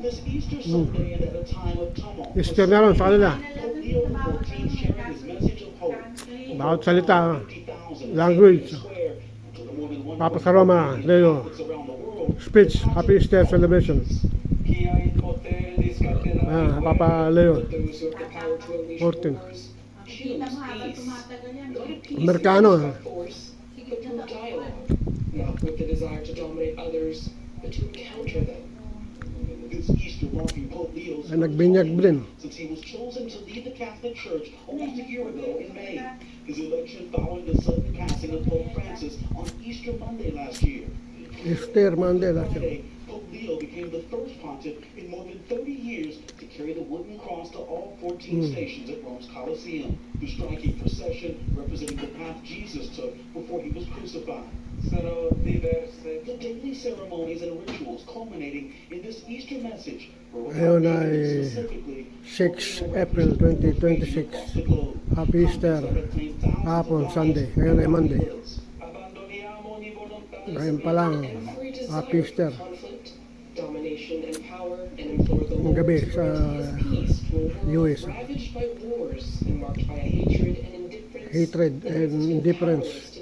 this Easter Sunday and at a time of tumult. Easter na ron sa kanila. Pope Leo XIV sharing his message of hope. Bawat salita, language. Papa sa Roma, Leo, speech, Happy Easter celebration. Papa Leo 14. Amerikano. With the desire to dominate others, but to counter them. This Easter marking Pope Leo's Nagbinyag din. since he was chosen to lead the Catholic Church almost a year ago in May. His election following the sudden passing of Pope Francis on Easter Monday last year. Easter Monday last year. Pope Leo became the first pontiff in more than 30 years to carry the wooden cross to all 14 stations at Rome's Colosseum, the striking procession representing the path Jesus took before he was crucified. The daily ceremonies and rituals culminating in this Easter message were Ngayon ay 6 April 2026. Happy Easter. Hapon, Sunday. Ngayon ay Monday. Ngayon pa lang. Happy Easter. Ang gabi sa US. Hatred and indifference.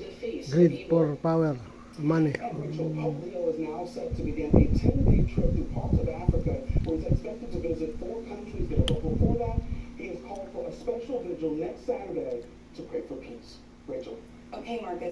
Greed for power. Money. Pope Leo is now set to begin a 10-day trip through parts of Africa, where he's expected to visit 4 countries there. But before that, he has called for a special vigil next Saturday to pray for peace. Rachel. Okay, Marcus.